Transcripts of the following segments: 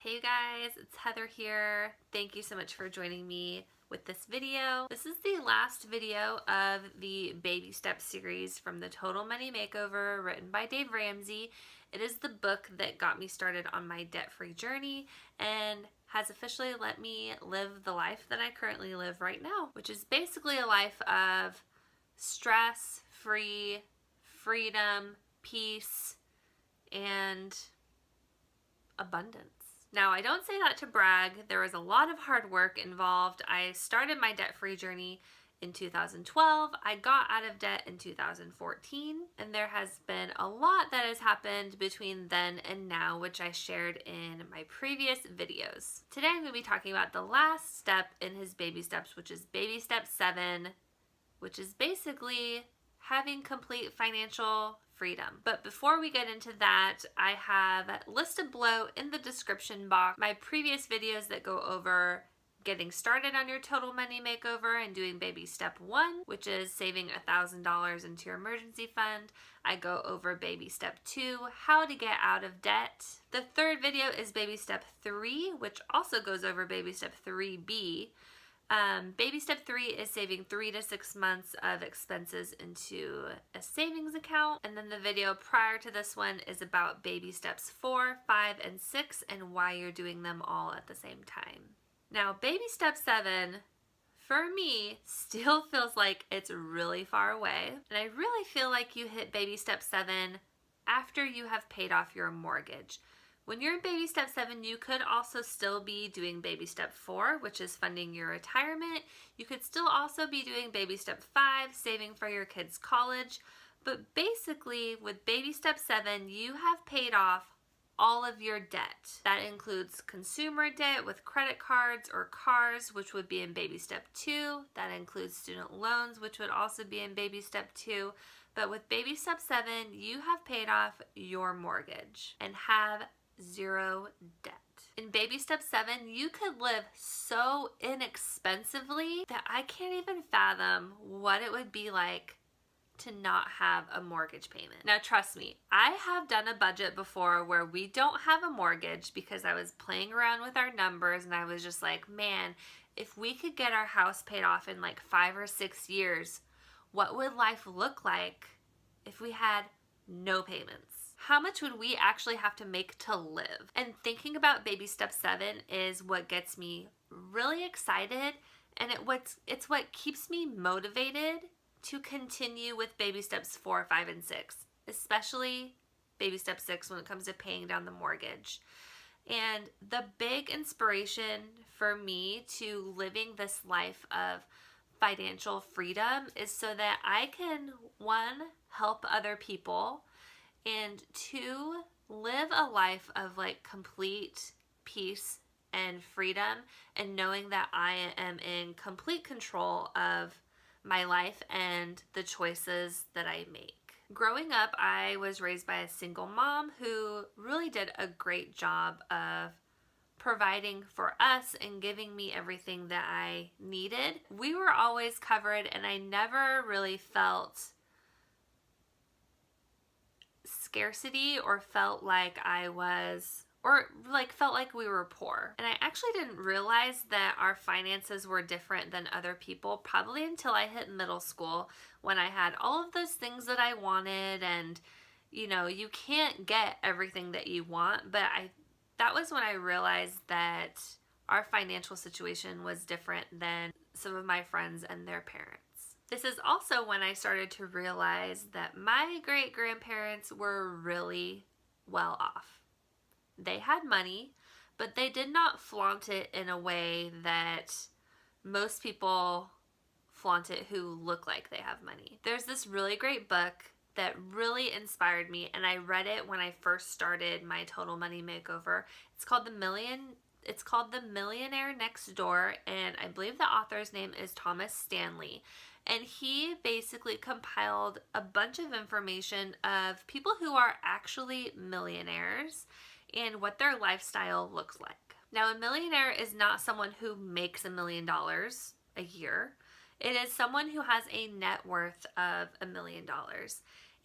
Hey you guys, it's Heather here. Thank you so much for joining me with this video. This is the last video of the Baby Steps series from the Total Money Makeover written by Dave Ramsey. It is the book that got me started on my debt-free journey and has officially let me live the life that I currently live right now, which is basically a life of stress-free, freedom, peace, and abundance. Now, I don't say that to brag. There was a lot of hard work involved. I started my debt-free journey in 2012. I got out of debt in 2014, and there has been a lot that has happened between then and now, which I shared in my previous videos. Today, I'm going to be talking about the last step in his baby steps, which is baby step 7, which is basically having complete financial freedom. But before we get into that, I have listed below in the description box my previous videos that go over getting started on your total money makeover and doing baby step 1, which is saving $1,000 into your emergency fund. I go over baby step 2, how to get out of debt. The third video is baby step 3, which also goes over baby step 3B. Baby step 3 is saving 3 to 6 months of expenses into a savings account. And then the video prior to this one is about baby steps 4, 5, and 6 and why you're doing them all at the same time. Now, baby step 7, for me, still feels like it's really far away. And I really feel like you hit baby step 7 after you have paid off your mortgage. When you're in baby step 7, you could also still be doing baby step 4, which is funding your retirement. You could still also be doing baby step 5, saving for your kids' college. But basically, with baby step 7, you have paid off all of your debt. That includes consumer debt with credit cards or cars, which would be in baby step 2. That includes student loans, which would also be in baby step 2. But with baby step 7, you have paid off your mortgage and have 0 debt. In baby step 7, you could live so inexpensively that I can't even fathom what it would be like to not have a mortgage payment. Now, trust me, I have done a budget before where we don't have a mortgage because I was playing around with our numbers and I was just like, man, if we could get our house paid off in like 5 or 6 years, what would life look like if we had no payments? How much would we actually have to make to live? And thinking about baby step 7 is what gets me really excited, and it's what keeps me motivated to continue with baby steps 4, 5, and 6, especially baby step 6 when it comes to paying down the mortgage. And the big inspiration for me to living this life of financial freedom is so that I can, 1, help other people, and 2, live a life of like complete peace and freedom and knowing that I am in complete control of my life and the choices that I make. Growing up, I was raised by a single mom who really did a great job of providing for us and giving me everything that I needed. We were always covered and I never really felt scarcity or felt like felt like we were poor. And I actually didn't realize that our finances were different than other people probably until I hit middle school, when I had all of those things that I wanted. And you know, you can't get everything that you want, but that was when I realized that our financial situation was different than some of my friends and their parents. This is also when I started to realize that my great-grandparents were really well off. They had money, but they did not flaunt it in a way that most people flaunt it who look like they have money. There's this really great book that really inspired me, and I read it when I first started my Total Money Makeover. It's called The Millionaire Next Door, and I believe the author's name is Thomas Stanley. And he basically compiled a bunch of information of people who are actually millionaires and what their lifestyle looks like. Now, a millionaire is not someone who makes $1 million a year. It is someone who has a net worth of $1 million.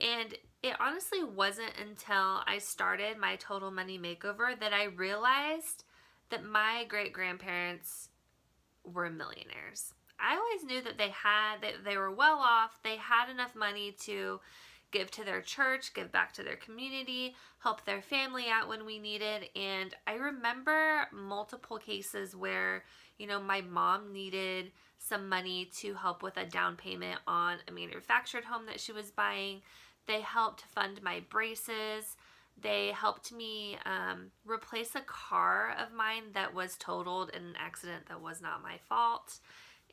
And it honestly wasn't until I started my Total Money Makeover that I realized that my great-grandparents were millionaires. I always knew that they were well off. They had enough money to give to their church, give back to their community, help their family out when we needed. And I remember multiple cases where, my mom needed some money to help with a down payment on a manufactured home that she was buying. They helped fund my braces. They helped me replace a car of mine that was totaled in an accident that was not my fault.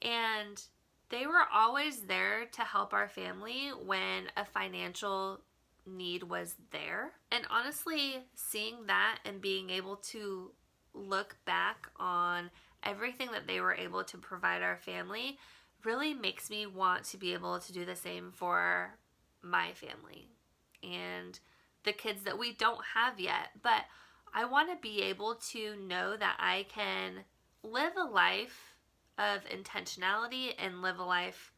And they were always there to help our family when a financial need was there. And honestly, seeing that and being able to look back on everything that they were able to provide our family really makes me want to be able to do the same for my family and the kids that we don't have yet. But I want to be able to know that I can live a life of intentionality and live a life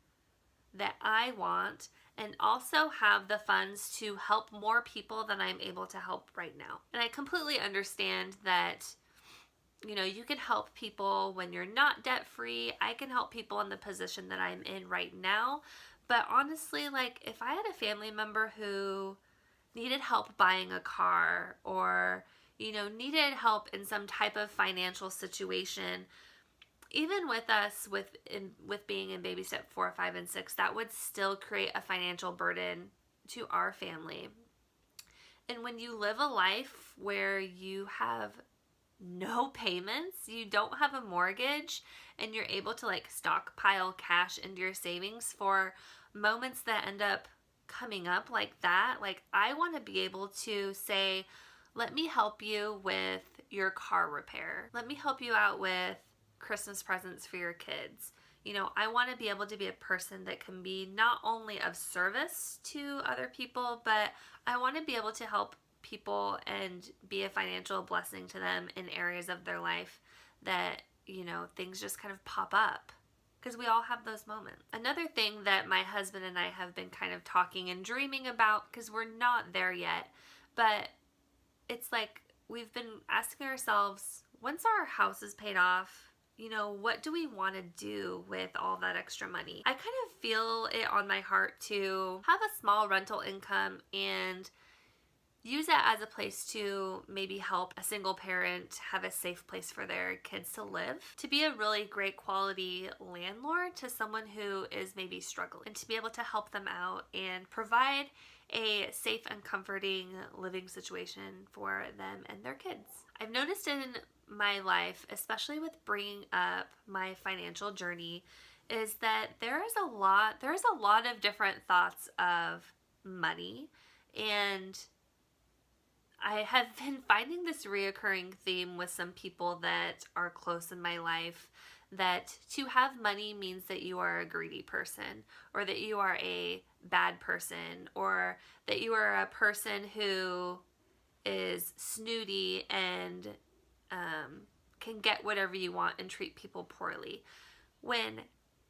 that I want, and also have the funds to help more people than I'm able to help right now. And I completely understand that, you can help people when you're not debt free. I can help people in the position that I'm in right now. But honestly, if I had a family member who needed help buying a car or, needed help in some type of financial situation, even with us with being in baby step 4, 5, and 6, that would still create a financial burden to our family. And when you live a life where you have no payments, you don't have a mortgage, and you're able to stockpile cash into your savings for moments that end up coming up like that, I want to be able to say, let me help you with your car repair. Let me help you out with Christmas presents for your kids. I want to be able to be a person that can be not only of service to other people, but I want to be able to help people and be a financial blessing to them in areas of their life that, things just kind of pop up. Because we all have those moments. Another thing that my husband and I have been kind of talking and dreaming about, because we're not there yet, but it's we've been asking ourselves, once our house is paid off, what do we want to do with all that extra money? I kind of feel it on my heart to have a small rental income and use it as a place to maybe help a single parent have a safe place for their kids to live, to be a really great quality landlord to someone who is maybe struggling, and to be able to help them out and provide a safe and comforting living situation for them and their kids. I've noticed in my life, especially with bringing up my financial journey, is that there is a lot of different thoughts of money, and I have been finding this reoccurring theme with some people that are close in my life, that to have money means that you are a greedy person, or that you are a bad person, or that you are a person who is snooty and can get whatever you want and treat people poorly. When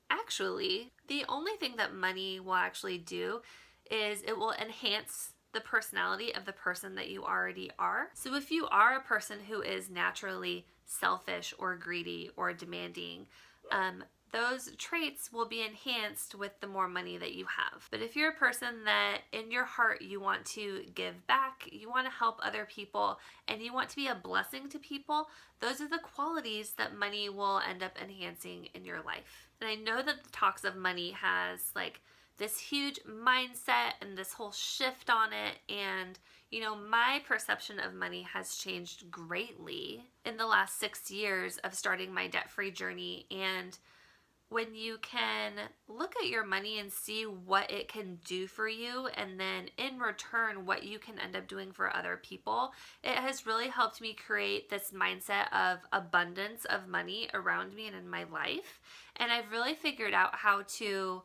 actually, the only thing that money will actually do is it will enhance the personality of the person that you already are. So if you are a person who is naturally selfish or greedy or demanding, those traits will be enhanced with the more money that you have. But if you're a person that in your heart you want to give back, you want to help other people, and you want to be a blessing to people, those are the qualities that money will end up enhancing in your life. And I know that the Talks of Money has this huge mindset and this whole shift on it, and my perception of money has changed greatly in the last 6 years of starting my debt-free journey. And when you can look at your money and see what it can do for you, and then in return what you can end up doing for other people, it has really helped me create this mindset of abundance of money around me and in my life. And I've really figured out how to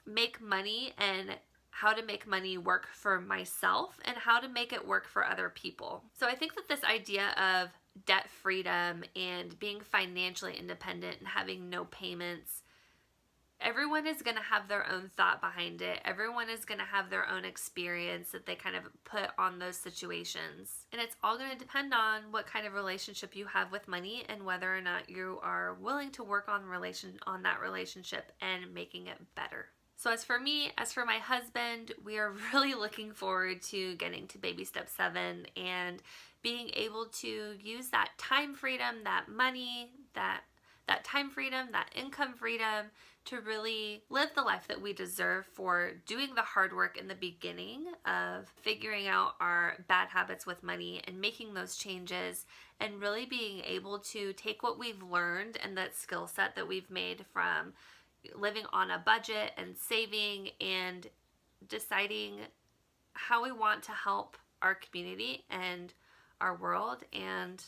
make money and how to make money work for myself and how to make it work for other people. So I think that this idea of debt freedom and being financially independent and having no payments everyone is going to have their own thought behind it. Everyone is going to have their own experience that they kind of put on those situations. And it's all going to depend on what kind of relationship you have with money and whether or not you are willing to work on that relationship and making it better. So as for me, as for my husband, we are really looking forward to getting to baby step 7 and being able to use that time freedom, that money, that time freedom, that income freedom to really live the life that we deserve for doing the hard work in the beginning of figuring out our bad habits with money and making those changes, and really being able to take what we've learned and that skill set that we've made from living on a budget and saving and deciding how we want to help our community and our world and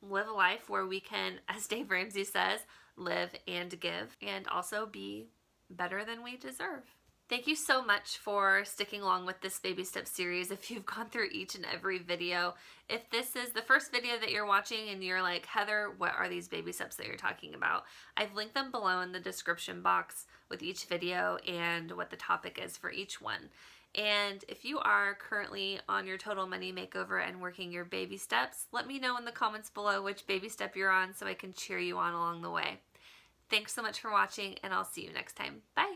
live a life where we can, as Dave Ramsey says, live and give, and also be better than we deserve. Thank you so much for sticking along with this baby step series. If you've gone through each and every video, if this is the first video that you're watching and you're like, Heather, what are these baby steps that you're talking about? I've linked them below in the description box with each video and what the topic is for each one. And if you are currently on your total money makeover and working your baby steps, let me know in the comments below which baby step you're on so I can cheer you on along the way. Thanks so much for watching, and I'll see you next time. Bye!